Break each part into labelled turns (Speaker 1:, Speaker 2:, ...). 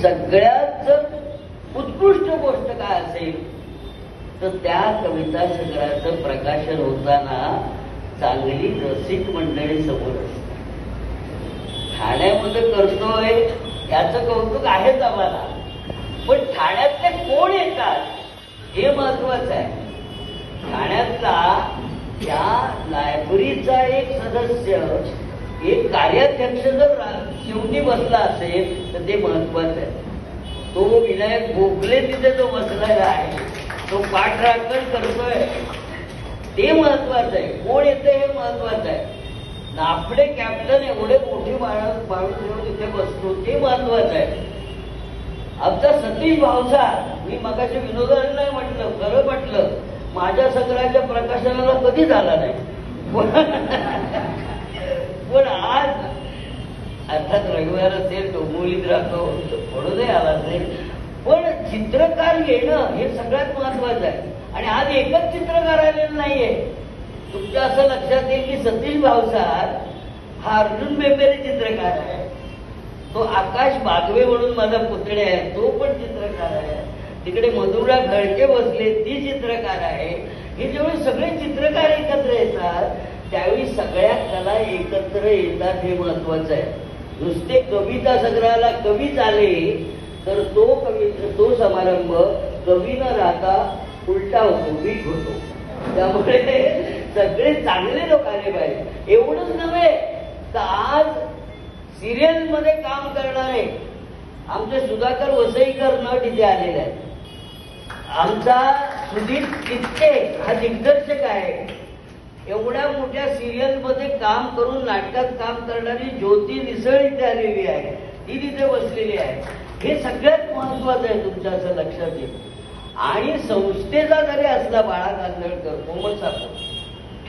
Speaker 1: सगळ्यात उत्कृष्ट गोष्ट काय असेल तर त्या कविता संग्रहाचं प्रकाशन होताना चांगली रसिक मंडळी समोर असते. ठाण्यामध्ये करतोय याचं कौतुक आहेच आम्हाला, पण ठाण्यातले कोण येतात हे महत्वाचं आहे. ठाण्यातला त्या लायब्ररीचा एक सदस्य, एक कार्याध्यक्ष जर शेवटी बसला असेल तर ते महत्वाचं आहे. तो विनायक गोखले तिथे जो बसलेला आहे, तो पाठराखण करतोय, ते महत्वाचं आहे. कोण येते हे महत्वाचं आहे. नाफडे कॅप्टन एवढे मोठी माणूस घेऊन तिथे बसतो, ते महत्वाचं आहे. आमचा सतीश भावसार, मी मगाशी विनोदाने नाही म्हटलं, खरं म्हटलं, माझ्या संग्रहाच्या प्रकाशनाला कधी झाला नाही. पण आज अर्थात रविवार असेल, डोंबिवलीत राहतो म्हणूनही आला असेल, पण चित्रकार येणं हे सगळ्यात महत्वाचं आहे. आणि आज एकच चित्रकार आलेला नाहीये. तुमच्या असं लक्षात येईल की सतीश भावसार हा अर्जुन बेंबेरे चित्रकार आहे, तो आकाश बागवे म्हणून माझा पुतणे आहे, तो पण चित्रकार आहे. तिकडे मधुरा घळके बसले, ती चित्रकार आहे. हे जेव्हा सगळे चित्रकार एकत्र येतात त्यावेळी सगळ्या कला एकत्र येतात, हे महत्वाचं आहे. नुसते कविता संग्रहाला कवीच आले तर तो समारंभ कवी न राहता उलटा होतो, वीक होतो. त्यामुळे सगळे चांगले लोक आले पाहिजे. एवढंच नव्हे तर आज सिरियल मध्ये काम करणारे आमचे सुधाकर वसईकर नट इथे आलेले आहेत. आमचा सुधीर चित्ते हा दिग्दर्शक आहे. एवढ्या मोठ्या सिरियल मध्ये काम करून नाटकात काम करणारी ज्योती निसळ इथे आलेली आहे, ती तिथे बसलेली आहे. हे सगळ्यात महत्वाचं आहे, तुमच्या असं लक्षात येईल. आणि संस्थेचा जरी असला बाळा कांदळकर, कोमल साखर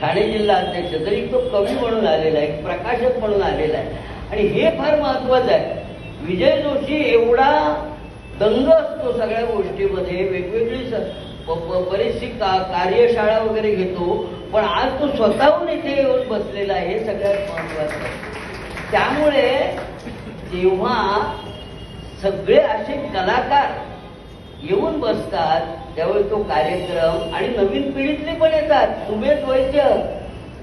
Speaker 1: ठाणे जिल्हा अध्यक्ष, तरी तो कवी म्हणून आलेला आहे, प्रकाशक म्हणून आलेला आहे. आणि हे फार महत्वाचं आहे. विजय जोशी एवढा दंग असतो सगळ्या गोष्टीमध्ये, वेगवेगळी बरीचशी कार्यशाळा वगैरे घेतो, पण आज तो स्वतःहून इथे येऊन बसलेला आहे, हे सगळ्यात महत्वाचं आहे. त्यामुळे जेव्हा सगळे असे कलाकार येऊन बसतात त्यावेळी तो कार्यक्रम, आणि नवीन पिढीतले पण येतात. सुमेध वैद्य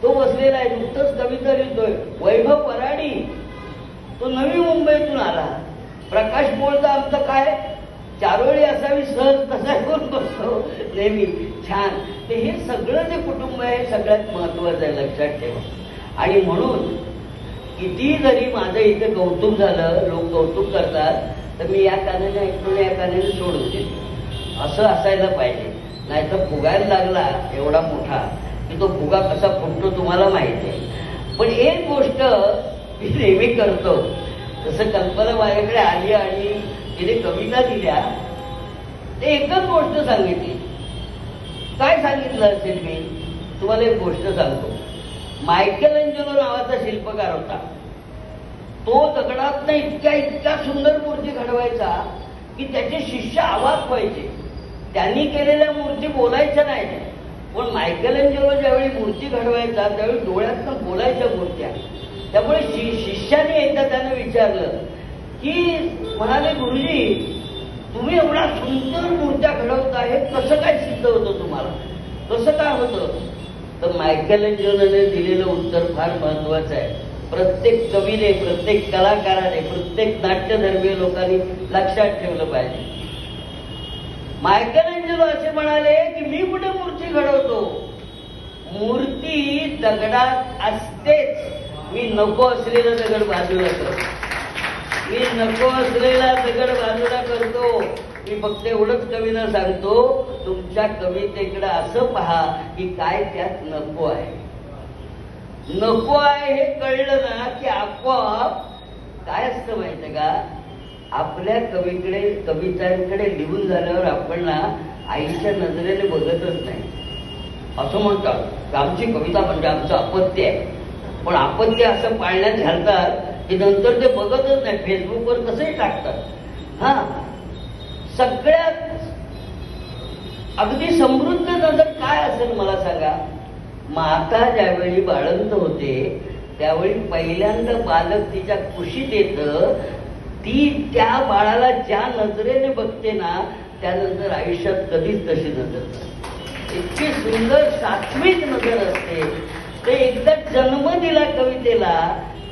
Speaker 1: तो बसलेला आहे, नुकतंच कविता लिहितोय. वैभव वराडी तो नवी मुंबईतून आला. प्रकाश बोलता आमचं काय चारोळी असावी सहज तसा करून बसतो नेहमी, छान. ते हे सगळं जे कुटुंब आहे सगळ्यात महत्वाचं आहे, लक्षात ठेवा. आणि म्हणून किती जरी माझं इथे कौतुक झालं, लोक कौतुक करतात, तर मी या कानाने ऐकून या कानाने सोडून देतो. असं असायला पाहिजे. नाहीतर फुगायला लागला एवढा मोठा की तो फुगा कसा फुटतो तुम्हाला माहिती आहे. पण एक गोष्ट मी नेहमी करतो, जसं कल्पना माझ्याकडे आली आणि तिने कविता दिल्या, ते एकच गोष्ट सांगितली. काय सांगितलं असेल मी तुम्हाला एक गोष्ट सांगतो. मायकेल एंजेलो नावाचा शिल्पकार होता. तो दगडात इतक्या सुंदर मूर्ती घडवायचा की त्याचे शिष्य अवाक व्हायचे. त्यांनी केलेल्या मूर्ती बोलायच्या नाही, पण मायकेल एंजेलो ज्यावेळी मूर्ती घडवायचा त्यावेळी डोळ्यातनं बोलायच्या मूर्त्या. त्यामुळे शिष्याने एकदा त्यानं विचारलं की, म्हणाले गुरुजी तुम्ही एवढा सुंदर मूर्त्या घडवता, हे कसं काय सिद्ध होतं तुम्हाला, कसं काय होतं? तर मायकेल एंजेलोने दिलेलं उत्तर फार महत्वाचं आहे. प्रत्येक कवीने, प्रत्येक कलाकाराने, प्रत्येक नाट्यधर्मीय लोकांनी लक्षात ठेवलं पाहिजे. मायकेल एंजेलो असे म्हणाले की मी कुठे मूर्ती घडवतो, मूर्ती दगडात असतेच. मी नको असलेला दगड बाजूला करतो, मी नको असलेला दगड बाजूला करतो. मी फक्त एवढंच कवीला सांगतो, तुमच्या कवितेकडे असं पहा की काय त्यात नको आहे. नको आहे हे कळलं ना की आपोआप काय असतं माहितीये का, आपल्या कवितांकडे लिहून झाल्यावर आपण ना आईच्या नजरेने बघतच नाही. असं म्हणतात आमची कविता म्हणजे आमचं अपत्य आहे, पण अपत्य असं पाळण्यात घालतात की नंतर ते बघतच नाही, फेसबुकवर कसंही टाकतात. हा, सगळ्यात अगदी समृद्ध नजर काय असेल मला सांगा. माता ज्यावेळी बाळंत होते त्यावेळी पहिल्यांदा बालक तिच्या कुशीत येतं ती त्या बाळाला ज्या नजरेने बघते ना, त्यानंतर आयुष्यात कधीच तशी नजर नसते. इतकी सुंदर सात्विक नजर असते. ते एकदा जन्म दिला कवितेला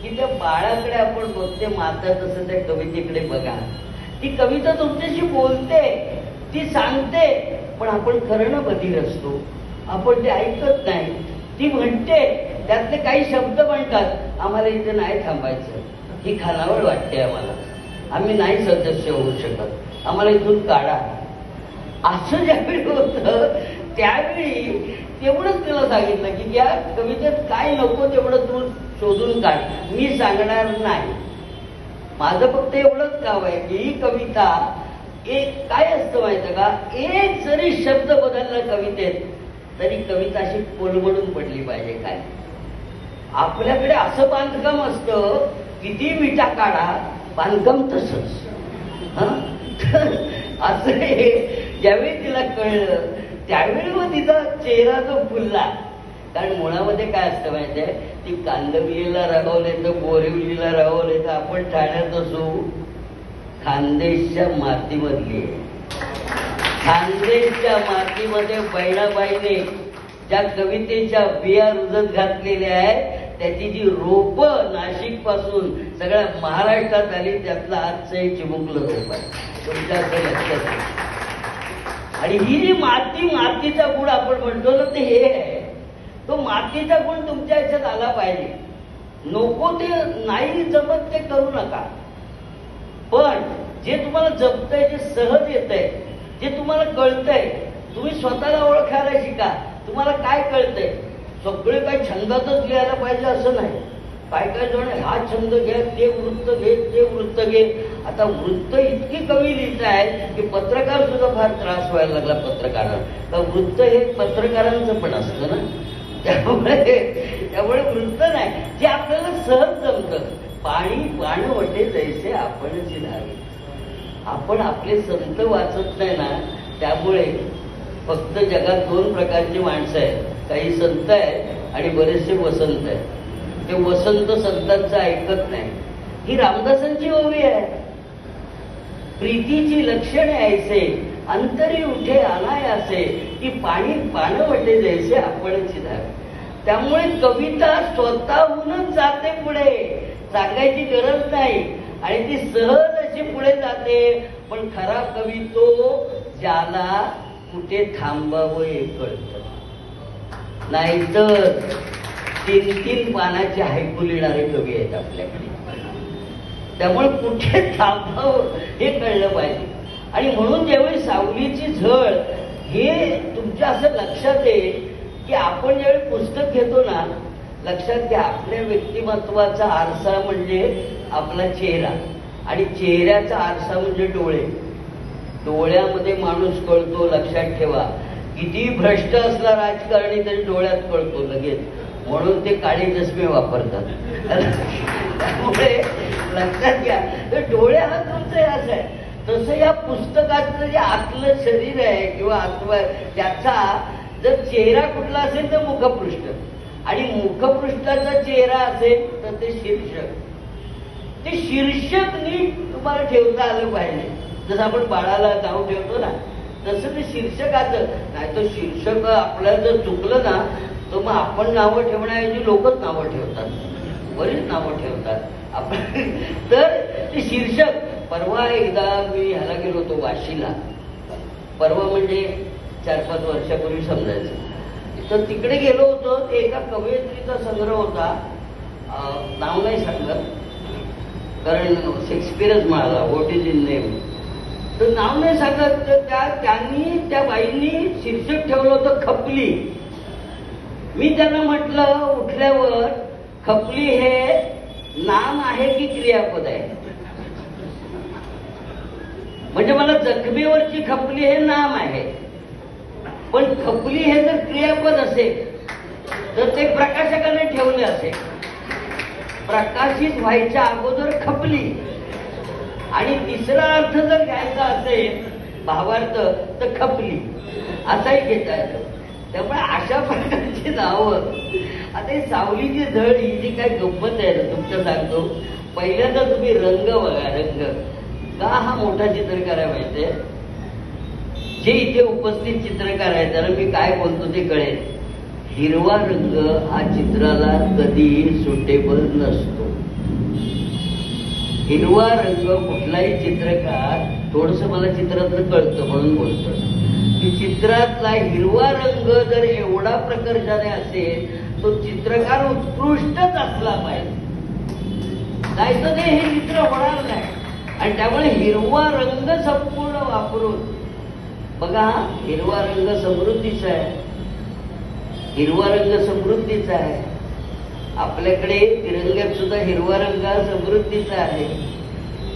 Speaker 1: की त्या बाळाकडे आपण बघते, माता तसं त्या कवितेकडे बघा. ती कविता तुमच्याशी बोलते, ती सांगते, पण आपण खरं ना बधीर असतो, आपण ते ऐकत नाही. ती म्हणते, त्यातले काही शब्द म्हणतात, आम्हाला इथे नाही थांबायचं, ही खानावळ वाटते आम्हाला, आम्ही नाही सदस्य होऊ शकत, आम्हाला इथून काढा. असं ज्यावेळी होतं त्यावेळी तेवढंच तिला सांगितलं की या कवितेत काय नको तेवढं तू शोधून काढ, मी सांगणार नाही. माझं फक्त एवढंच काम आहे की ही कविता एक काय असतं माहिती का, एक जरी शब्द बदलला कवितेत तरी कविता अशी कोलमडून पडली पाहिजे. काय आपल्याकडे असं बांधकाम असतं, किती विटा काढा बांधकाम तसंच. असं ज्यावेळी तिला कळलं त्यावेळी मग तिचा चेहरा जो फुलला. कारण मुळामध्ये काय असतं माहितीये, ती कांदविलीला रागवले तर बोरिवलीला रागवले तर आपण ठाण्यात असू, खानदेशच्या मातीमधली. खानदेशच्या मातीमध्ये बहिणाबाईने ज्या कवितेच्या बिया रुजत घातलेल्या आहेत, त्याची जी रोप नाशिक पासून सगळ्या महाराष्ट्रात आली, त्यातलं आजचं हे चिमुकलं रोप आहे. तुमच्या असं लक्षात. आणि ही जी मातीचा गुण आपण म्हणतो ना, ते हे आहे. तो मातीचा गुण तुमच्या ह्याच्यात आला पाहिजे. नको ते नाही जमत ते करू नका, पण जे तुम्हाला जमतंय, जे सहज येतंय, जे तुम्हाला कळतंय, तुम्ही स्वतःला ओळखायला शिका. तुम्हाला काय कळतंय, सगळे काही छंदातच लिहायला पाहिजे असं नाही. काय काय जण हा छंद घे, ते वृत्त घे, ते वृत्त घे. आता वृत्त इतकी कमी लिहित आहेत की पत्रकार सुद्धा फार त्रास व्हायला लागला पत्रकारांना. तर वृत्त हे पत्रकारांचं पण असतं ना, त्यामुळे वृत्त नाही, जे आपल्याला सहज जमतं. पाणी पाणं वटे जैसे आपणच धावे. आपण आपले संत वाचत नाही ना, त्यामुळे फक्त जगात दोन प्रकारची माणसं आहेत, काही संत आहेत आणि बरेचसे वसंत आहेत. ते वसंत संतांचं ऐकत नाही. ही रामदासांची ओवी आहे. प्रीतीची लक्षणे ऐसे अंतरी उठे अनायासे, की पाणी पाणं वटे जैसे आपणच धावे. त्यामुळे कविता स्वतःहूनच जाते पुढे, सांगायची गरज नाही आणि ती सहज अशी पुढे जाते. पण खरा कवी तो ज्याला कुठे थांबावं हे कळतं. नाहीतर 3-3 पानाचे हायकू लिहिणारे कवी आहेत आपल्याकडे. त्यामुळे कुठे थांबावं हे कळलं पाहिजे. आणि म्हणून ज्यावेळी सावलीची झळ हे तुमच्या असं लक्षात येईल की आपण ज्यावेळी पुस्तक घेतो ना, लक्षात घ्या, आपल्या व्यक्तिमत्वाचा आरसा म्हणजे आपला चेहरा, आणि चेहऱ्याचा आरसा म्हणजे डोळे. डोळ्यामध्ये माणूस कळतो. लक्षात ठेवा, किती भ्रष्ट असला राजकारणी तरी डोळ्यात कळतो लगेच, म्हणून ते काळे चष्मे वापरतात. त्यामुळे लक्षात घ्या, तर डोळे हा तुमचं असं आहे. तसं या पुस्तकाचं जे आतलं शरीर आहे किंवा त्याचा जर चेहरा कुठला असेल तर मुखपृष्ठ, आणि मुखपृष्ठाचा चेहरा असेल तर ते शीर्षक. ते शीर्षक नीट तुम्हाला ठेवता आलं पाहिजे. जसं आपण बाळाला नाव ठेवतो ना, तसं ते शीर्षकाचं नाही. तर शीर्षक आपल्याला जर चुकलं ना, तर मग आपण नावं ठेवण्याऐवजी लोकच नावं ठेवतात, बरीच नावं ठेवतात आपण. तर ते शीर्षक. परवा एकदा मी ह्याला गेलो होतो वाशीला. परवा म्हणजे 4-5 वर्षापूर्वी समजायचं. तर तिकडे गेलो होतो. ते एका कवयित्रीचा संग्रह होता, नाव नाही सांगत कारण शेक्सपियरच म्हणाला व्हॉट इज इन नेम, तर नाव नाही सांगत. तर त्या बाईंनी शीर्षक ठेवलं होतं खपली. मी त्यांना म्हटलं उठल्यावर, खपली हे नाम आहे की क्रियापद आहे? म्हणजे मला जखमेवरची खपली हे नाम आहे, पण खपली हे जर क्रियापद असेल तर ते प्रकाशकाने ठेवले असेल. प्रकाशित व्हायच्या अगोदर खपली. आणि तिसरा अर्थ जर घ्यायचा असेल भावार्थ तर खपली असाही घेता येतं. त्यामुळे अशा प्रकारची नावं. आता ही सावलीची झळ ही जी काय गंमत आहे ना, तुमचं सांगतो. पहिल्यांदा तुम्ही रंग बघा. रंग का हा मोठा चित्रकार आहे माहितीये? जे इथे उपस्थित चित्रकार आहेत त्याला मी काय बोलतो ते कळेल. हिरवा रंग हा चित्राला कधीही सुटेबल नसतो. हिरवा रंग कुठलाही चित्रकार, थोडस मला चित्रातलं कळतं म्हणून बोलतो की चित्रातला हिरवा रंग जर एवढा प्रकर्षाने असेल तो चित्रकार उत्कृष्टच असला पाहिजे, नाही तर ते हे चित्र होणार नाही. आणि त्यामुळे हिरवा रंग संपूर्ण वापरून बघा. हिरवा रंग समृद्धीचा आहे. हिरवा रंग समृद्धीचा आहे. आपल्याकडे तिरंग्यात सुद्धा हिरवा रंग समृद्धीचा आहे.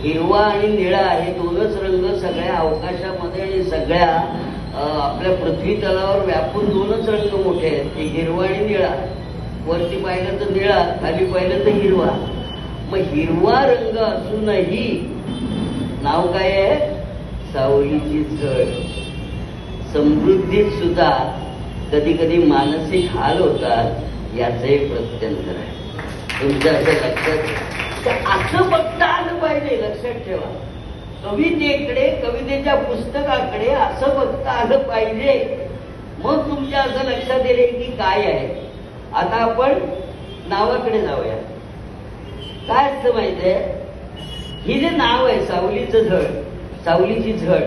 Speaker 1: हिरवा आणि निळा हे दोनच रंग सगळ्या अवकाशामध्ये आणि सगळ्या आपल्या पृथ्वी तलावर व्यापून दोनच रंग मोठे आहेत. एक हिरवा आणि निळा. वरती पाहिलं तर निळा, खाली पाहिलं तर हिरवा. मग हिरवा रंग असूनही नाव काय आहे? सावलीची झळ. समृद्धीत सुद्धा कधी कधी मानसिक हाल होतात, याचं एक प्रत्यंतर आहे. तुमच्या असं लक्षात, असं बघता आलं पाहिजे. लक्षात ठेवा, कवितेकडे, कवितेच्या पुस्तकाकडे असं बघता आलं पाहिजे. मग तुमच्या असं लक्षात येईल की काय आहे. आता आपण नावाकडे जाऊया. काय असतं माहितीये? ही जे नाव आहे सावलीचं झळ, सावलीची झळ,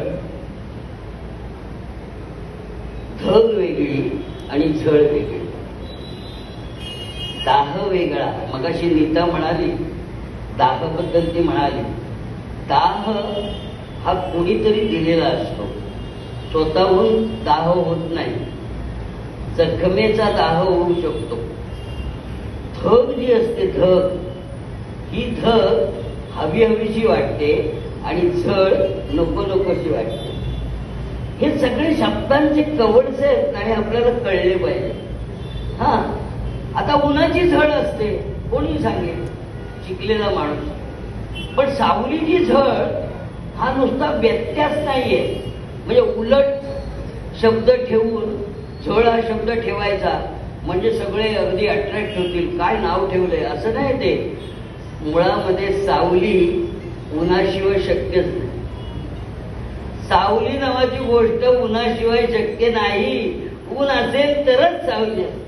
Speaker 1: धग वेगळी आणि झळ वेगळी. दाह वेगळा. मगाशी नीता म्हणाली दाहाबद्दल, ती म्हणाली दाह हा कोणीतरी दिलेला असतो, स्वतःहून दाह होत नाही. जखमेचा दाह होऊ शकतो. धग जी असते, धग, ही धग हवी हवीशी वाटते आणि झळ नको नकोशी वाटते. हे सगळे शब्दांचे कवडसे आहेत आणि आपल्याला कळले पाहिजे. हा, आता उन्हाची झळ असते, कोणी सांगेल? शिकलेला माणूस. पण सावलीची झळ हा नुसता व्यत्यास नाहीये. म्हणजे उलट शब्द ठेवून झळ हा शब्द ठेवायचा म्हणजे सगळे अगदी अट्रॅक्ट होतील, काय नाव ठेवलंय असं नाही. ते मुळामध्ये सावली उन्हाशिवाय शक्यच नाही. सावली नावाची गोष्ट उन्हाशिवाय शक्य नाही. ऊन असेल तरच सावली असते.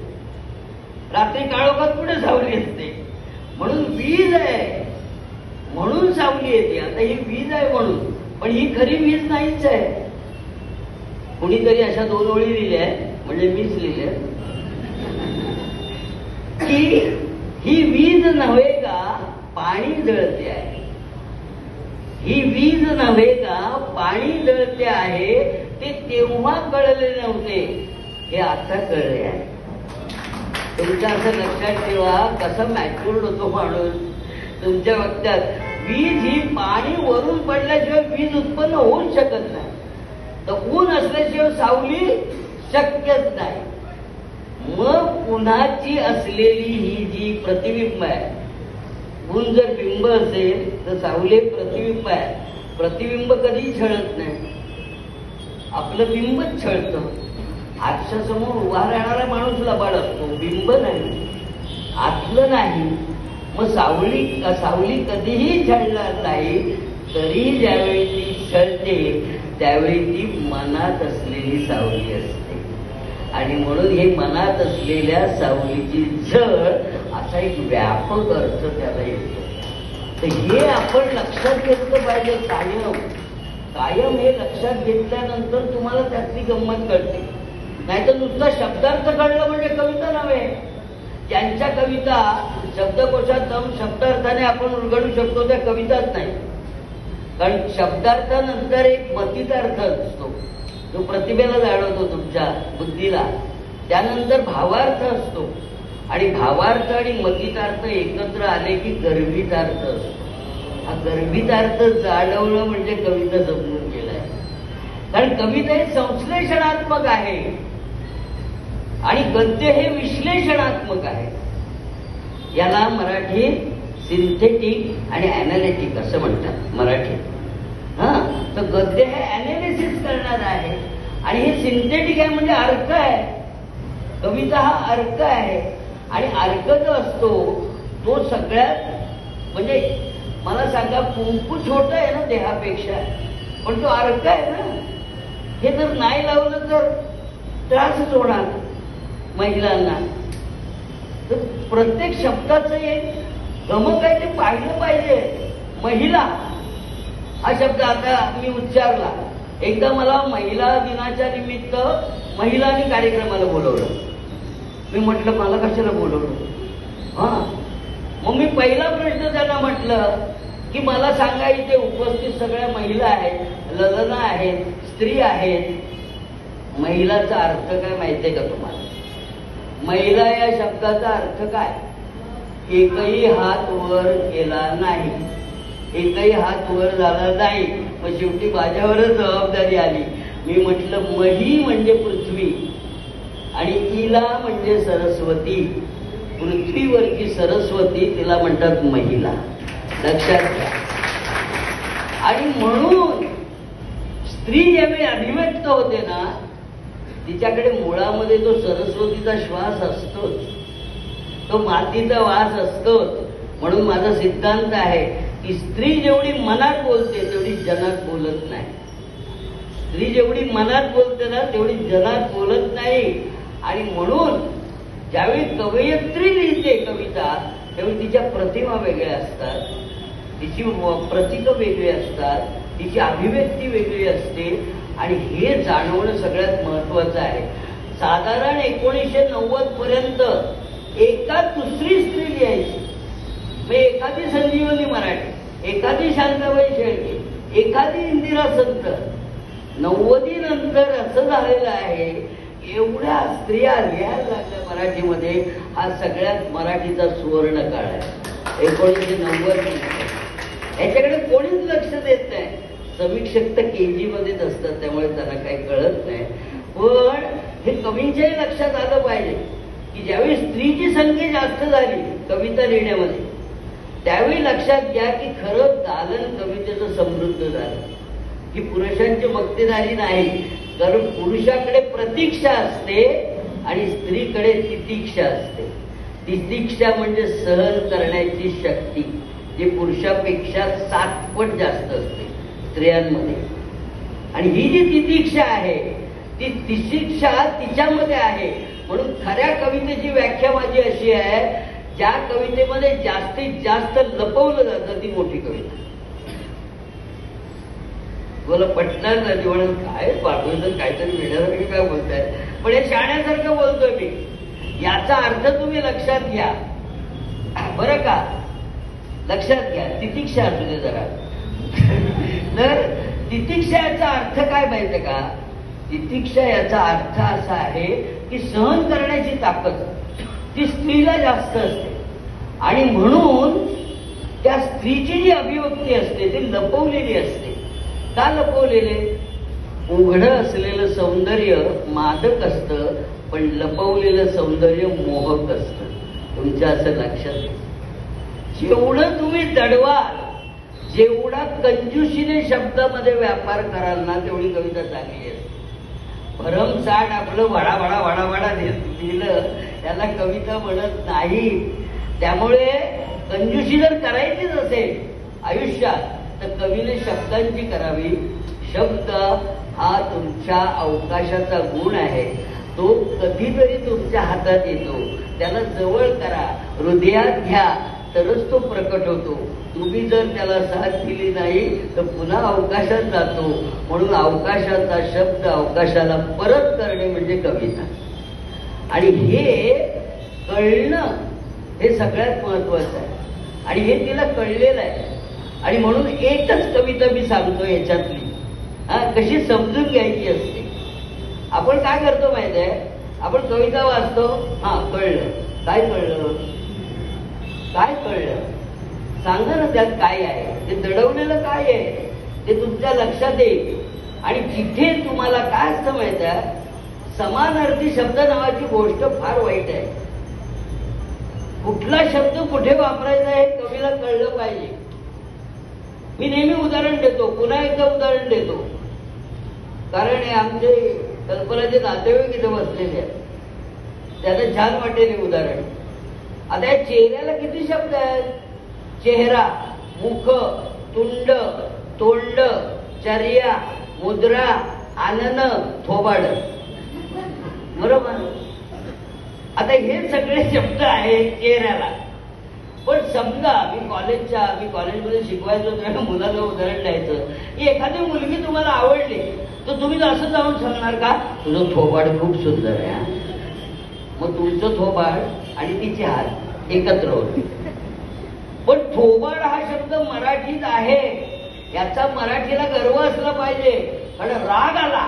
Speaker 1: रात्री काळोखात कुठे सावली असते? म्हणून वीज आहे म्हणून सावली येते. आता ही वीज आहे म्हणून, पण ही खरी वीज नाहीच आहे. कुणीतरी अशा दोन ओळी लिहिल्या, म्हणजे मीच लिहिल्या, की ही वीज नव्हे का पाणी जळते आहे. ही वीज नव्हे का पाणी जळते आहे. ते तेव्हा कळले नव्हते, हे आता कळले आहे. तुमच्या असं लक्षात ठेवा कसं मॅच्युर्ड होतो माणूस. तुमच्या वक्त्यात वीज ही पाणी वरून पडल्याशिवाय वीज उत्पन्न होऊच शकत नाही. तर ऊन असल्याशिवाय सावली शक्यच नाही. मग उन्हाची असलेली ही जी प्रतिबिंब आहे, ऊन जर बिंब असेल तर सावली प्रतिबिंब आहे. प्रतिबिंब कधीही छळत नाही, आपलं बिंबच छळतं. आरशासमोर उभा राहणारा माणूस लबाड असतो, बिंब नाही, आतलं नाही. मग सावली कधीही छळणार नाही. तरी ज्यावेळी ती छळते त्यावेळी ती मनात असलेली सावली असते. आणि म्हणून हे मनात असलेल्या सावलीची झळ असा एक व्यापक अर्थ त्याला येतो. तर हे आपण लक्षात घेतलं पाहिजे. कायम हे लक्षात घेतल्यानंतर तुम्हाला त्यातली गंमत कळते. नाहीतर नुसता शब्दार्थ कळलं म्हणजे कविता नव्हे. ज्यांच्या कविता शब्दकोशात दम शब्दार्थाने आपण उलगडू शकतो त्या कविताच नाही. कारण शब्दार्थानंतर एक मतितार्थ असतो जो प्रतिभेला जाणवतो तुमच्या बुद्धीला. त्यानंतर भावार्थ असतो आणि भावार्थ आणि मतितार्थ एकत्र आले की गर्भितार्थ असतो. हा गर्भितार्थ जाणवणं म्हणजे कविता समजून गेलाय. कारण कविता हे संश्लेषणात्मक आहे आणि गद्य हे विश्लेषणात्मक आहे. याला मराठीत सिंथेटिक आणि अॅनालिटिक असं म्हणतात मराठीत. तर गद्य हे अॅनालिसिस करणार आहे आणि हे सिंथेटिक आहे म्हणजे अर्क आहे. कविता हा अर्क आहे आणि अर्क जो असतो तो सगळ्यात म्हणजे मला सांगा, कुंकू छोट आहे ना देहापेक्षा, पण तो अर्क आहे ना. हे जर नाही लावलं तर त्रासच होणार महिलांना. तर प्रत्येक शब्दाचं एक गमक आहे, ते पाहिलं पाहिजे. महिला हा शब्द आता मी उच्चारला. एकदा मला महिला दिनाच्या निमित्त महिलांनी कार्यक्रमाला बोलवलं. मी म्हटलं मला कशाला बोलवलं. हा, मग मी पहिला प्रश्न त्यांना म्हटलं की मला सांगा, इथे उपस्थित सगळ्या महिला आहेत, ललना आहेत, स्त्री आहेत, महिलाचा अर्थ काय माहितीये का तुम्हाला? महिला या शब्दाचा अर्थ काय? एकही हात वर केला नाही, एकही हात वर झाला नाही. मग शेवटी माझ्यावरच जबाबदारी आली. मी म्हटलं मही म्हणजे पृथ्वी आणि इला म्हणजे सरस्वती. पृथ्वीवरची सरस्वती तिला म्हणतात महिला, लक्षात घ्या. आणि म्हणून स्त्री ज्यावेळी अभिव्यक्त होते ना, तिच्याकडे मुळामध्ये तो सरस्वतीचा श्वास असतोच, तो मातीचा वास असतोच. म्हणून माझा सिद्धांत आहे की स्त्री जेवढी मनात बोलते तेवढी जनात बोलत नाही. स्त्री जेवढी मनात बोलते ना तेवढी जनात बोलत नाही. आणि म्हणून ज्यावेळी कवयित्री लिहिते कविता, त्यावेळी तिच्या प्रतिमा वेगळ्या असतात, तिची प्रतीकं वेगळी असतात, तिची अभिव्यक्ती वेगळी असते. आणि हे जाणवणं सगळ्यात महत्वाचं आहे. साधारण 1990 पर्यंत एका दुसरी स्त्री लिहायची. मग एखादी संजीवनी मराठे, एखादी शांताबाई शेळके, एखादी इंदिरा संत. 90 नंतर असं झालेलं आहे, एवढ्या स्त्रिया लिहायला लागल्या मराठीमध्ये. हा सगळ्यात मराठीचा सुवर्ण काळ आहे 1990. याच्याकडे कोणीच लक्ष देत नाही. समीक्षक तर केजी मध्येच असतात, त्यामुळे त्यांना काही कळत नाही. पण हे कवींच्याही लक्षात आलं पाहिजे की ज्यावेळी स्त्रीची संख्या जास्त झाली कविता लिहिण्यामध्ये, त्यावेळी लक्षात घ्या की खरं दालन कवितेचं समृद्ध झालं, की पुरुषांची मक्तेदारी नाही. कारण पुरुषाकडे प्रतीक्षा असते आणि स्त्रीकडे तितिक्षा असते. तितिक्षा म्हणजे सहन करण्याची शक्ती, जी पुरुषापेक्षा 7 पट जास्त असते स्त्रियांमध्ये. आणि ही जी तितिक्षा आहे, ती तितिक्षा तिच्यामध्ये आहे. म्हणून खऱ्या कवितेची व्याख्या माझी अशी आहे, ज्या कवितेमध्ये जास्तीत जास्त लपवलं जातं ती मोठी कविता. बोला पटणार नाही, म्हणून काय पाठवलं काहीतरी मिळालं काय बोलताय, पण हे शाण्यासारखं बोलतोय मी. याचा अर्थ तुम्ही लक्षात घ्या बरं का, लक्षात घ्या. तितिक्षा असू दे जरा. तर तितिक्षा याचा अर्थ काय माहितीये का? तितिक्षा याचा अर्थ असा आहे की सहन करण्याची ताकद ती स्त्रीला जास्त असते. आणि म्हणून त्या स्त्रीची जी अभिव्यक्ती असते ती लपवलेली असते. का लपवलेले? उघडं असलेलं सौंदर्य मादक असतं, पण लपवलेलं सौंदर्य मोहक असतं. तुमच्या असं लक्षात घ्या. जेवढं तुम्ही दडवाल, जेवढा कंजूशीने शब्दामध्ये व्यापार कराल ना, तेवढी कविता चांगली असते. भरमसाठ आपलं वडावडा वडावडा लिहिलं त्याला कविता म्हणत नाही. त्यामुळे कंजूशी जर करायचीच असेल आयुष्यात तर कवीने शब्दांची करावी. शब्द हा तुमच्या अवकाशाचा गुण आहे. तो कधीतरी तुमच्या हातात येतो. त्याला जवळ करा, हृदयात घ्या, तरच तो प्रकट होतो. तुम्ही जर त्याला साथ दिली नाही तर पुन्हा अवकाशात जातो. म्हणून अवकाशाचा शब्द अवकाशाला परत करणे म्हणजे कविता. आणि हे कळणं हे सगळ्यात महत्वाचं आहे. आणि हे तिला कळलेलं आहे. आणि म्हणून एकच कविता मी सांगतो याच्यातली, कशी समजून घ्यायची असते. आपण काय करतो माहिती आहे? आपण कविता वाचतो, कळलं. काय कळलं? काय कळलं सांगा ना. त्यात काय आहे? ते दडवलेलं काय आहे ते तुमच्या लक्षात येईल. आणि जिथे तुम्हाला काय असतं माहिती आहे, समानार्थी शब्द नावाची गोष्ट फार वाईट आहे. कुठला शब्द कुठे वापरायचा हे कवीला कळलं पाहिजे. मी नेहमी उदाहरण देतो, पुन्हा एकदा उदाहरण देतो, कारण आमचे कल्पनाचे नातेवाईक इथे बसलेले आहेत, त्याला छान वाटेल हे उदाहरण. आता या चेहऱ्याला किती शब्द आहेत? चेहरा, मुख, तुंड, तोंड, चर्या, मुद्रा, आनन, थोबाड. बरोबर. आता हे सगळे शब्द आहेत चेहऱ्याला. पण समजा मी कॉलेजमध्ये शिकवायचो तेव्हा मुलाला उदाहरण द्यायचं की एखादी मुलगी तुम्हाला आवडली तर तुम्ही असं जाऊन सांगणार का तुझं थोबाड खूप सुंदर आहे. मग तुमचं थोबाड आणि तिचे हात एकत्र होते. पण थोबाड हा शब्द मराठीत आहे याचा मराठीला गर्व असला पाहिजे. पण राग आला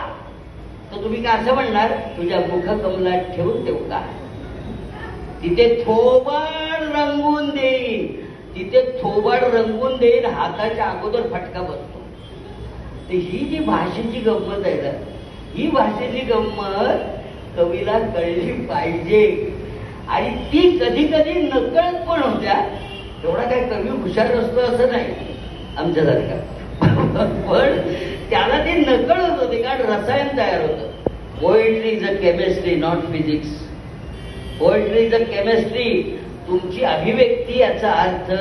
Speaker 1: तर तुम्ही काय असं म्हणणार तुझ्या मुखकमलात ठेवून देऊ का. तिथे थोबाड रंगून देईन, तिथे थोबाड रंगून देईन, हाताच्या अगोदर फटका बसतो. तर ही जी भाषेची गंमत आहे ना, ही भाषेची गंमत कवीला कळली पाहिजे. आणि ती कधी कधी नकळत पण होत्या. एवढा काय कवी हुशार असतो असं नाही आमच्यासारखा, पण त्याला ते नकळत होते कारण रसायन तयार होतं. Poetry is a chemistry not physics. Poetry is a chemistry. तुमची अभिव्यक्ती याचा अर्थ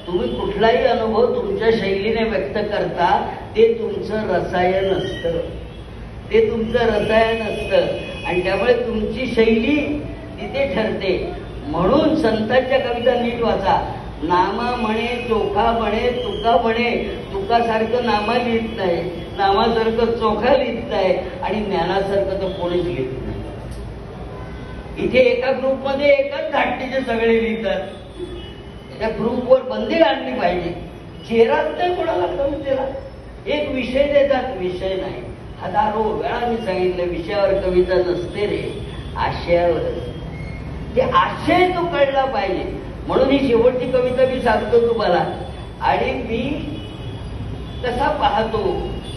Speaker 1: तुम्ही कुठलाही अनुभव तुमच्या शैलीने व्यक्त करता ते तुमचं रसायन असतं. ते तुमचं रसायन असतं आणि त्यामुळे तुमची शैली तिथे ठरते. म्हणून संतांच्या कविता नीट वाचा. नामा म्हणे, चोखा म्हणे, तुका म्हणे. तुकासारखं नामा लिहित नाही, नामासारखं चोखा लिहित नाही आणि ज्ञानासारखं तर कोणीच लिहित नाही. इथे एका ग्रुपमध्ये एकच धाटणीचे सगळे लिहितात. त्या ग्रुपवर बंदी आणली पाहिजे. चेहराच नाही कोणाला कवितेला. एक विषय देतात, विषय नाही. हजारो वेळा मी सांगितलं विषयावर कविता नसते रे, आशयावर. ते आशय तो कळला पाहिजे. म्हणून ही शेवटची कविता मी सांगतो तुम्हाला. आणि मी कसा पाहतो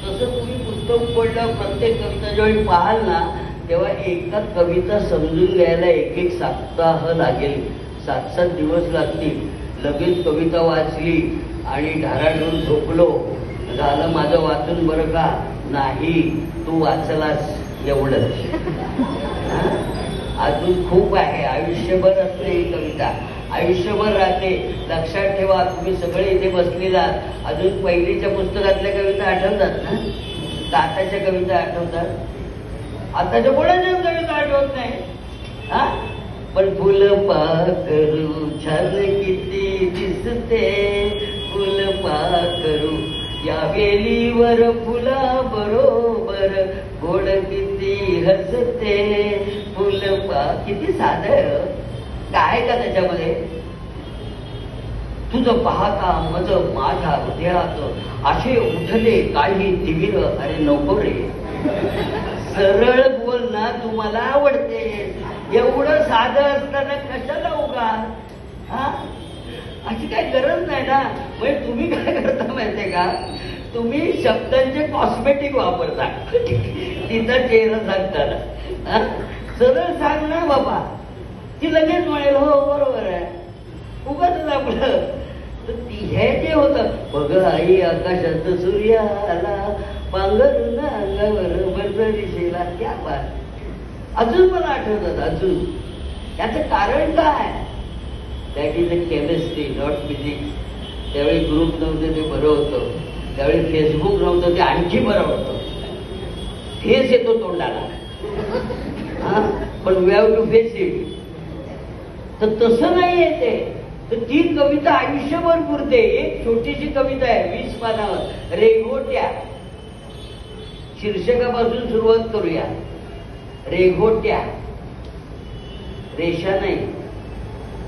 Speaker 1: तसं तुम्ही पुस्तक पडलं प्रत्येक कविता ज्यावेळी पाहाल ना तेव्हा एका कविता समजून घ्यायला एक सप्ताह लागेल, 7-7 दिवस लागतील. लगेच कविता वाचली आणि ढाराढून झोपलो, झालं माझं वाचून बरं का. नाही, तू वाचलास एवढंच. अजून खूप आहे. आयुष्यभर असते ही कविता, आयुष्यभर राहते. लक्षात ठेवा. तुम्ही सगळे इथे बसलेला अजून पहिलीच्या पुस्तकातल्या कविता आठवतात ना, तर आताच्या कविता आठवतात. आताच्या कोणाच्या कविता आठवत नाही. हा, पण फुल पाखरू छान किती दिसते, फुल पाखरू या वेलीवर फुला बरोबर गोड किती हसते. फुल किती साधं काय का त्याच्यामध्ये. तुझं पाहता मज माझ्या हृदयात असे उठले काही तिवीर. अरे नको रे, सरळ बोल ना, तुम्हाला आवडते. एवढं साधं असताना कशाला उगा. हा, अशी काही गरज नाही ना. म्हणजे तुम्ही काय करता माहितीये का, तुम्ही शब्दांचे कॉस्मेटिक वापरता तिथं चेहरा सांगताना. सरळ सांग ना बाबा, ती लगेच म्हणेल हो बरोबर आहे. उगाच आपलं हे जे होतं बघ आई आकाशात सूर्याला पांघरून अंगावर बरं दिसेला. क्या बात. अजून मला आठवतात अजून. याचं कारण काय. That is a chemistry not physics. त्यावेळी ग्रुप नव्हते ते बरं होतं. त्यावेळी फेसबुक नव्हतं ते आणखी बरं होतं. फेस येतो तोंडाला, हा, पण we have to face it. तर तसं नाही येते. तर ती कविता आयुष्यभर पुरते. एक छोटीशी कविता आहे 20 पानावर, रेघोट्या. शीर्षकापासून सुरुवात करूया. रेघोट्या. रेषा नाही,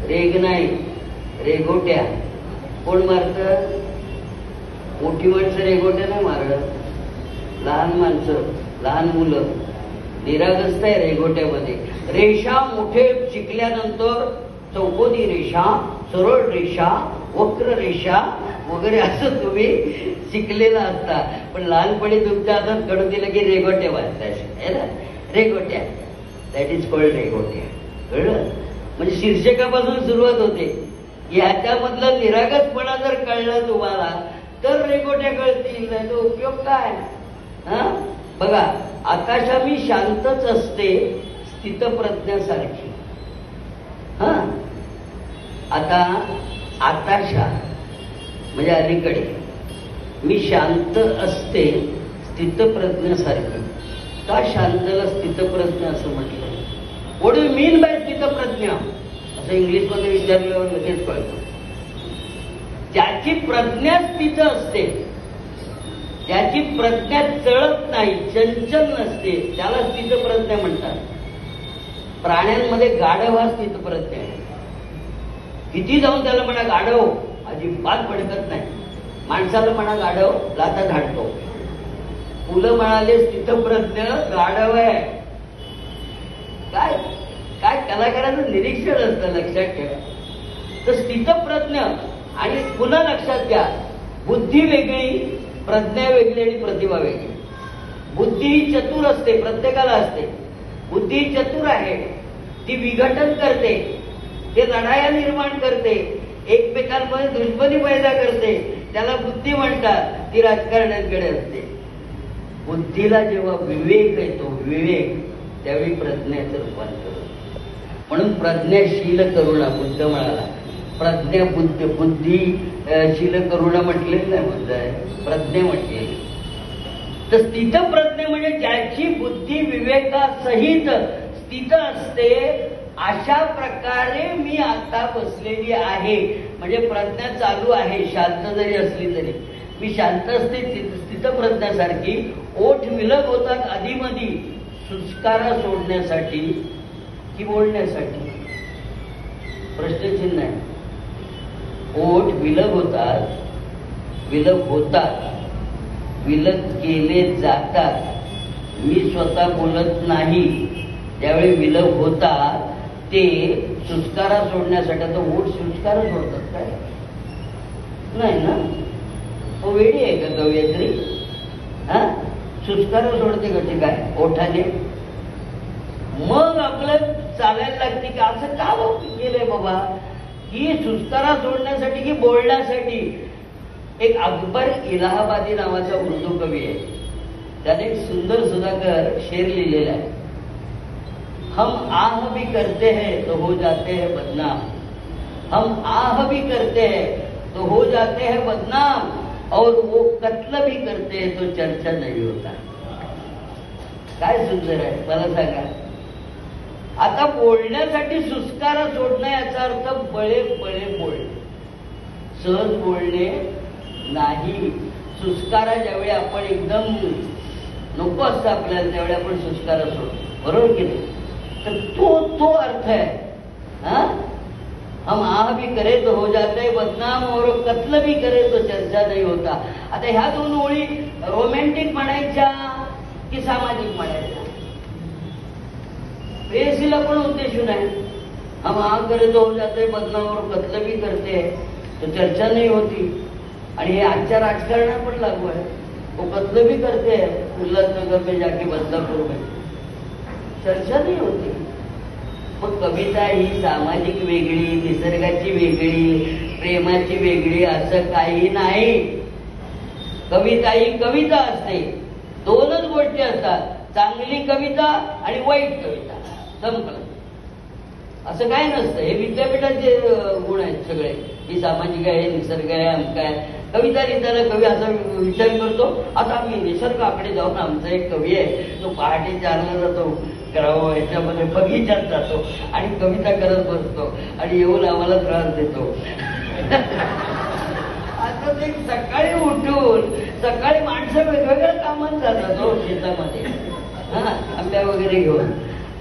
Speaker 1: रेग नाही, रेघोट्या. कोण मारत. मोठी माणसं रेघोट्या नाही मारत. लहान माणसं, लहान मुलं निरागसत आहे रेघोट्यामध्ये. रेषा मोठे शिकल्यानंतर चौकोनी रेषा, सरळ रेषा, वक्र रेषा वगैरे असं तुम्ही शिकलेला असता. पण लहानपणी तुमच्या हातात कडून दिलं की रेघोट्या वाचताय ना. रेघोट्या, दॅट इज कॉल्ड रेघोट्या. कळलं. म्हणजे शीर्षकापासून सुरुवात होते. ह्याच्यामधला निरागसपणा जर कळला तुम्हाला तर रेघोट्या कळतील. नाही तो उपयोग काय. हा, बघा. आकाशामी शांतच असते स्थितप्रज्ञासारखी. हा, आता आताशा म्हणजे अलीकडे मी शांत असते स्थितप्रज्ञासारखी. का शांतला स्थितप्रज्ञ असं म्हटलं? व्हॉट डू मीन बाय स्थितप्रज्ञा असं इंग्लिशमध्ये विचारल्यावर लगेच कळतं. ज्याची प्रज्ञा स्थित असते, ज्याची प्रज्ञा चळत नाही, चंचल नसते, त्याला स्थितप्रज्ञा म्हणतात. प्राण्यांमध्ये गाढव हा स्थितप्रज्ञ आहे. किती जाऊन त्याला म्हणा गाढव, अजिबात भडकत नाही. माणसाला म्हणा गाढव, लाथा झाडतो. मुलं म्हणाले स्थितप्रज्ञ गाढव आहे. काय काय कलाकाराचं निरीक्षण असतं, लक्षात ठेवा. तर स्थितप्रज्ञ. आणि पुन्हा लक्षात घ्या, बुद्धी वेगळी, प्रज्ञा वेगळी आणि प्रतिभा वेगळी. बुद्धी ही चतुर असते, प्रत्येकाला असते. बुद्धी ही चतुर आहे, ती विघटन करते, ते लढाया निर्माण करते, एकमेकांमध्ये दुश्मनी पैदा करते, त्याला बुद्धी म्हणतात. ती राजकारण्यांकडे असते. बुद्धीला जेव्हा विवेक येतो, विवेक, त्यावेळी प्रज्ञेचं रूपांतर. म्हणून प्रज्ञाशील करुणा बुद्ध म्हणाला. प्रज्ञा बुद्ध, बुद्धीशील करुणा म्हटलेली नाही, बुद्ध आहे, प्रज्ञा म्हटलेली. तर स्थितप्रज्ञ म्हणजे ज्याची बुद्धी विवेकासहित स्थित असते. अशा प्रकारे मी आता बसलेली आहे, म्हणजे प्रज्ञा चालू आहे, शांत जरी असली तरी. मी शांत असते स्थितप्रज्ञासारखी. ओठ विलग होतात आधीमधी, सुस्कारा सोडण्यासाठी की बोलण्यासाठी, प्रश्नचिन्ह आहे. ओठ विलग होतात, विलग होतात, विलग केले जातात. मी स्वतः बोलत नाही, त्यावेळी विलग होतात, ते सुस्कारा सोडण्यासाठी. तर ओठ सुस्कारा सोडतात काय? नाही ना, तो वेडी आहे का कवयित्री? हा, सुस्कारा सोडते कशी काय? ओठाने. मग आपलं चालायला लागते की असं का केलंय बाबा, की सुस्कारा सोडण्यासाठी की बोलण्यासाठी. एक अकबर इलाहाबादी नावाचा उर्दू कवी आहे, त्याने एक सुंदर सुधाकर शेर लिहिलेला आहे. हम आह भी करते हैं तो हो जाते हैं बदनाम, हम आह भी करते हैं तो हो जाते हैं बदनाम, और वो कत्ल भी करते हैं तो चर्चा नहीं होता. काय सुंदर आहे, मला सांगा. आता बोलण्यासाठी सुस्कारा सोडणं याचा अर्थ बळे बळे बोलणे, सहज बोलणे नाही. सुस्कारा ज्यावेळी आपण एकदम नको असतं आपल्याला, त्यावेळी आपण सुस्कारा सोडतो, बरोबर की नाही? तर तो अर्थ आहे. हा, हम आह भी करे तो हो जाते बदनाम, और कत्ल भी करे तो चर्चा नहीं होता. आता ह्या दोन ओळी रोमॅन्टिक म्हणायच्या की सामाजिक म्हणायच्या? प्रेयसीला पण उद्देशून आहे. हम आह करे तो हो जाते बदनाम, और कत्ल भी करते तो चर्चा नहीं होती. आणि हे आजच्या राजकारणात पण लागू आहे. वो कत्ल भी करते हैं उल्हासनगर में जाके, बदलापूर में, चर्चा नाही होती. मग कविता ही सामाजिक वेगळी, निसर्गाची वेगळी, प्रेमाची वेगळी असं काही नाही. कविता ही कविता असते. दोनच गोष्टी असतात, चांगली कविता आणि वाईट कविता, संपलं. असं काय नसतं. हे विद्यापीठाचे गुण आहेत सगळे. ही सामाजिक आहे, निसर्ग आहे, आमका आहे. कविता लिहिताना कवी असा विचार करतो, आता आम्ही निसर्गाकडे जाऊन, आमचा एक कवी आहे, तो पहाटे 4ला जातो, करावं ह्याच्यामध्ये बगीचात जातो आणि कविता करत बसतो आणि येऊन आम्हाला त्रास देतो. आता ते सकाळी उठून, सकाळी माणसं वेगवेगळ्या कामात जातात हो शेतामध्ये, हा, आंब्या वगैरे घेऊन.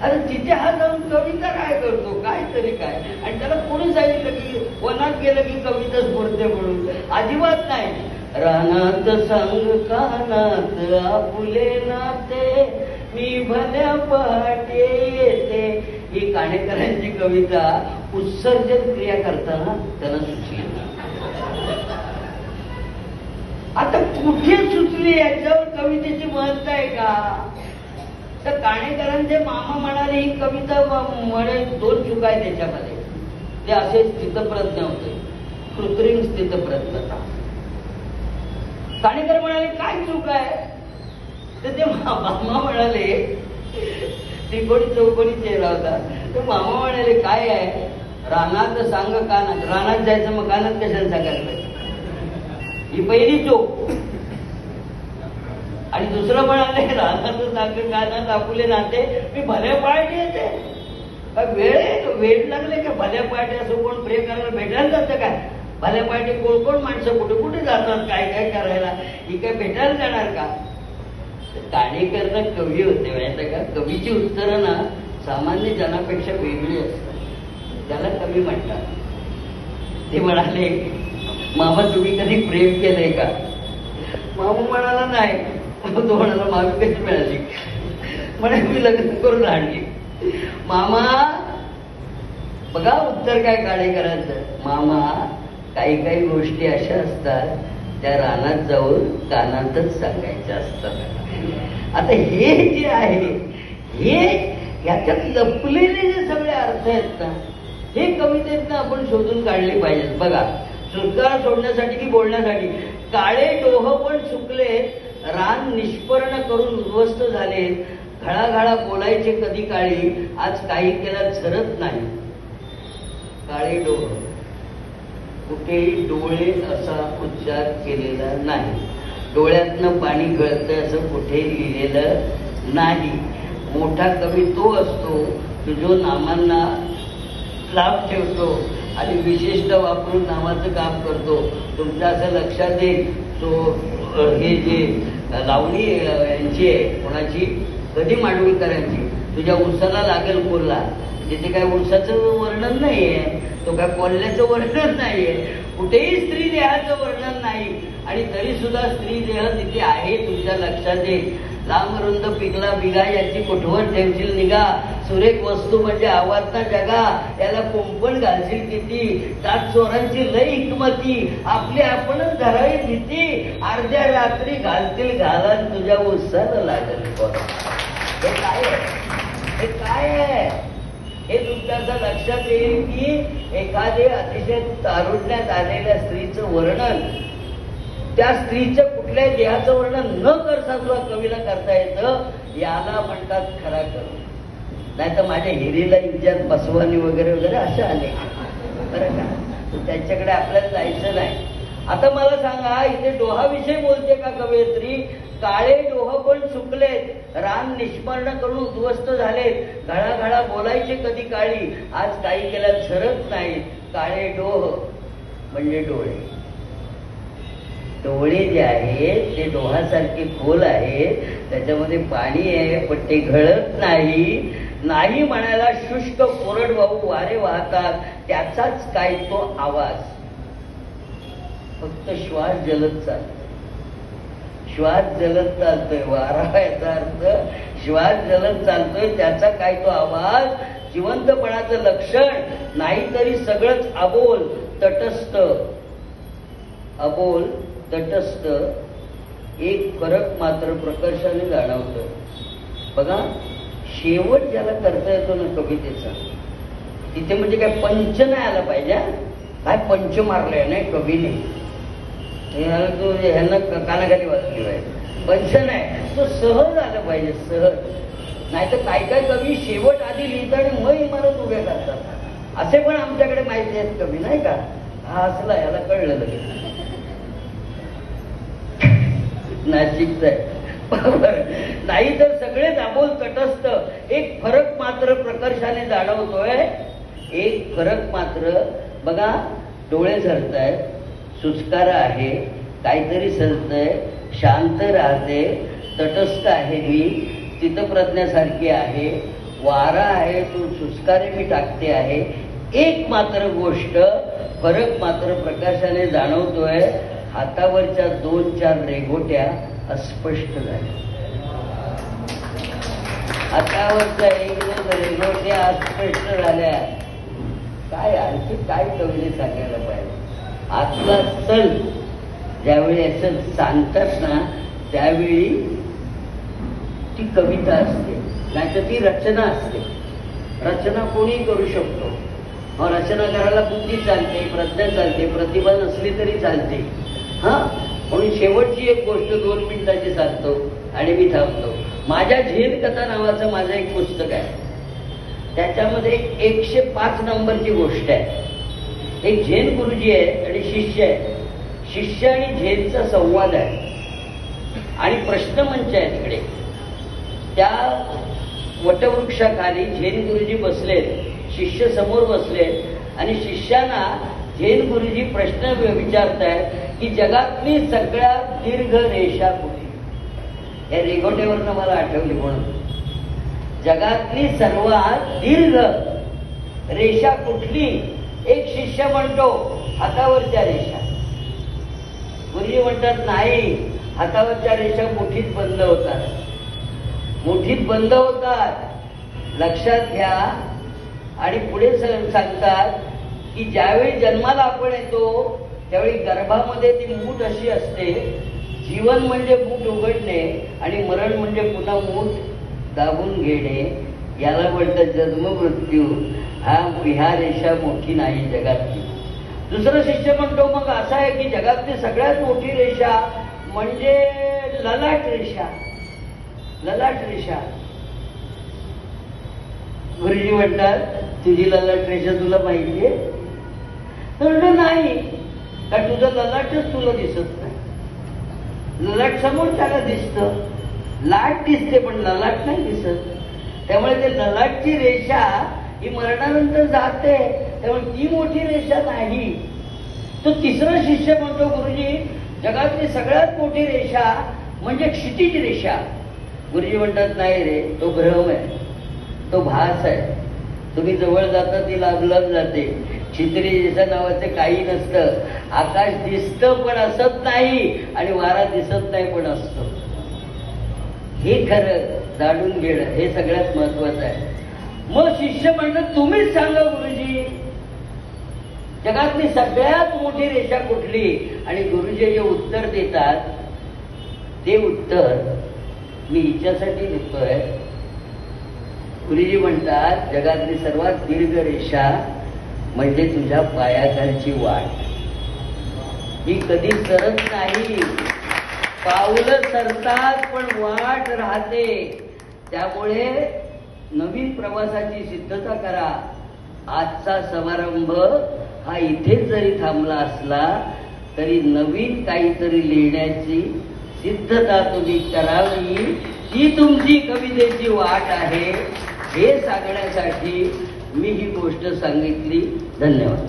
Speaker 1: अरे तिथे हा जाऊन कविता काय करतो, काय तरी काय. आणि त्याला कोणी सांगितलं की वनात गेलं की कविता स्फुरते म्हणून? अजिबात नाही. रानात सांग कानात आपुले नाते, मी भल्या पहाटे येते. ही काणेकरांची कविता उत्सर्जन क्रिया करताना त्यांना सुचली. आता कुठे सुचली याच्यावर कवितेची महत्ता आहे का? तर काणेकरांचे मामा म्हणाले ही कविता म्हणे, दोन चुका आहे त्याच्यामध्ये. ते असे स्थितप्रज्ञ होते, कृत्रिम स्थितप्रज्ञता. काणेकर म्हणाले काय चूक आहे? तर ते मामा म्हणाले, त्रिकोणी चौकोनी चेहरा होता, तर मामा म्हणाले काय आहे? रानात सांग कानात. रानात जायचं, मग कानात कशाला सांगायला पाहिजे? ही पहिली चोख. आणि दुसरं पण आले रानाचं साखर कानात आपुले नाते मी भल्या पार्टी येते. वेळ आहे, वेळ लागले का भल्या पार्टी असं कोण प्रे करायला भेटायला जातं काय? भल्या पार्टी कोण कोण माणसं कुठे कुठे जातात काय काय करायला, ही काय भेटायला जाणार का? काणेकरनं कवी होते माहिती का? कवीची उत्तरं ना सामान्य जनापेक्षा वेगळी असतात, त्याला कवी म्हणतात. ते म्हणाले, मामा तुम्ही कधी प्रेम केलंय का? मामा म्हणाला नाही. तो म्हणाला मामी कशी मिळाली? म्हणे मी लग्न करून आणली. मामा बघा उत्तर काय काणेकरांचं. मामा काही काही गोष्टी अशा असतात त्या रानात जाऊन कानातच सांगायच्या असतात. आता हे जे आहे हे याच्यात लपलेले जे सगळे अर्थ आहेत ना, हे कवितेतनं आपण शोधून काढले पाहिजेत. बघा, सुटका सोडण्यासाठी की बोलण्यासाठी. काळे डोह पण चुकले, रान निष्पर्ण करून उद्ध्वस्त झाले, घळाघळा बोलायचे कधी काळी, आज काही केला झरत नाही. काळे डोह, कुठेही डोळे असा उच्चार केलेला नाही, डोळ्यातनं पाणी गळतंय असं कुठे लिहिलेलं नाही. मोठा कवी तो असतो की जो नामांना लाभ ठेवतो आणि विशिष्ट वापरून नावाचं काम करतो. तुमच्या असं लक्षात येईल, तो हे जे लावणी यांची आहे, कोणाची, कधी मांडवीकरांची, तुझ्या उसाला लागेल कोल्हा, तिथे काय उसाचं वर्णन नाहीये, तो काय कोल्ह्याचं वर्णन नाहीये, कुठेही स्त्री देहाचं वर्णन नाही. आणि तरी सुद्धा स्त्री देह तिथे आहे, तुमच्या लक्षात येईल. लांब रुंद पिकला बिगा याची कुठवर ठेवशील निगा, सुरेख वस्तू म्हणजे आवाजचा जगा, त्याला कुंपण घालशील किती, सात चोरांची लई हिकमती, आपली आपणच धरावी भीती, अर्ध्या रात्री घालतील घाला तुझ्या उसाला लागेल. हे काय आहे? हे काय आहे? हे तुमच्या असं लक्षात येईल की एखादे अतिशय तारुण्यात आलेल्या स्त्रीचं वर्णन, त्या स्त्रीचं कुठल्याही देहाचं वर्णन न करता सुद्धा कवीला करता येतं, याला म्हणतात खरा कवी. नाही तर माझ्या हिरीला इज्जत बसवानी वगैरे वगैरे अशा आले बरं का, त्यांच्याकडे आपल्याला जायचं नाही. आता मला सांगा, इथे डोहाविषयी बोलते का कवयित्री? काळे डोह पण चुकलेत, रान निष्पर्ण करून उद्ध्वस्त झालेत, घळाघळा बोलायचे कधी काळी, आज काही केल्या झरत नाहीत. काळे डोह म्हणजे डोळे. डोळे जे आहेत ते डोहासारखे खोल आहेत, त्याच्यामध्ये पाणी आहे पण ते घळत नाही. नाही म्हणायला शुष्क कोरडवाहू वारे वाहतात, त्याचाच काय तो आवाज. फक्त श्वास जलद चालतो, श्वास जलद चालतोय, वारा याचा अर्थ श्वास जलद चालतोय, त्याचा काय तो आवाज. जिवंतपणाचं लक्षण. नाहीतरी सगळंच अबोल तटस्थ, अबोल तटस्थ. एक फरक मात्र प्रकर्षाने जाणवतो. बघा, शेवट ज्याला करता येतो ना कवितेचा, तिथे म्हणजे काय पंच नाही आला पाहिजे. काय पंच मारलंय नाही कवीने, ह्यांना कानाखाली वाजली पाहिजे. पंच नाही, तो सहज आलं पाहिजे, सहज. नाही तर काय काय कवी शेवट आधी लिहितात आणि मग इमारत उभ्या करतात. असे पण आमच्याकडे माहिती आहेत कवी, नाही का? हा असला, याला कळलं लगेच नाशिकच आहे. नाही तर सगळेच अबोल तटस्थ. एक फरक मात्र प्रकर्षाने जाणवतोय, एक फरक मात्र. बघा, डोळे झरतायत, सुस्कारा आहे, काहीतरी सलतंय, शांत राहते, तटस्थ आहे मी, स्थितप्रज्ञासारखी आहे, वारा आहे तो सुस्कारे मी टाकते आहे. एक मात्र गोष्ट, फरक मात्र प्रकाशाने जाणवतोय. हातावरच्या 2-4 रेघोट्या अस्पष्ट झाल्या. हातावरच्या 1-2 रेघोट्या अस्पष्ट झाल्या. काय आणखी काय कवीने सांगायला पाहिजे? आतला सल ज्यावेळी असं सांगतात ना, त्यावेळी ती कविता असते, नाहीतर ती रचना असते. रचना कोणीही करू शकतो. मग रचना करायला बुद्धी चालते, प्रज्ञा चालते, प्रतिभा नसली तरी चालते. हा, म्हणून शेवटची एक गोष्ट 2 मिनिटाची सांगतो आणि मी थांबतो. माझ्या झेल कथा नावाचं माझं एक पुस्तक आहे. त्याच्यामध्ये 105 नंबरची गोष्ट आहे. एक झेन गुरुजी आहे आणि शिष्य आहे. शिष्य आणि झेलचा संवाद आहे आणि प्रश्नमंच आहे तिकडे. त्या वटवृक्षाखाली झेन गुरुजी बसलेत, शिष्य समोर बसलेत आणि शिष्यांना झेन गुरुजी प्रश्न विचारतायत की जगातली सगळ्यात दीर्घ रेषा कुठली. या रेघोट्यावरनं मला आठवली म्हणून. जगातली सर्वात दीर्घ रेषा कुठली. एक शिष्य म्हणतो हातावरच्या रेषा. गुरुजी म्हणतात नाही, हातावरच्या रेषा मुठीत बंद होतात, मुठीत बंद होतात. लक्षात घ्या. आणि पुढे सांगतात की ज्यावेळी जन्माला आपण येतो त्यावेळी गर्भामध्ये ती मूठ अशी असते. जीवन म्हणजे मूठ उघडणे आणि मरण म्हणजे पुन्हा मूठ दाबून घेणे. याला म्हणतात जन्म मृत्यू. ह्या रेषा मोठी नाही जगातली. दुसरं शिष्य म्हणतो मग असं आहे की जगातली सगळ्यात मोठी रेषा म्हणजे ललाट रेषा. ललाट रेषा. गुरुजी म्हणतात तुझी ललाट रेषा तुला माहितीये? तर नाही, का तुझं ललाटच तुला दिसत नाही. ललाट समोरच्याला दिसतं, लाट दिसते पण ललाट नाही दिसत. त्यामुळे ते ललाटची रेषा ही मरणानंतर जाते, त्यामुळे ती मोठी रेषा नाही. तो तिसरा शिष्य म्हणतो गुरुजी जगातली सगळ्यात मोठी रेषा म्हणजे क्षितिज रेषा. गुरुजी म्हणतात नाही रे, तो भ्रम आहे, तो भास आहे. तुम्ही जवळ जाता ती लांब लांब जाते. क्षितिज नावाचं काही नसतं. आकाश दिसतं पण असत नाही आणि वारा दिसत नाही पण असतो. हे खरं जाणून घेणं हे सगळ्यात महत्वाचं आहे. मग शिष्य म्हणणं तुम्हीच सांगा गुरुजी जगातली सगळ्यात मोठी रेषा कुठली. आणि गुरुजी जे उत्तर देतात ते उत्तर मी हिच्यासाठी देतोय. गुरुजी म्हणतात जगातली सर्वात दीर्घ रेषा म्हणजे तुझ्या पायाखालची वाट. ही कधी सरत नाही. पावलं सरतात पण वाट राहते. त्यामुळे नवीन प्रवासाची सिद्धता करा. आजचा समारंभ हा इथेच जरी थांबला असला तरी नवीन काहीतरी लिहिण्याची सिद्धता तुम्ही करावी. ही तुमची कवितेची वाट आहे हे सांगण्यासाठी मी ही गोष्ट सांगितली. धन्यवाद.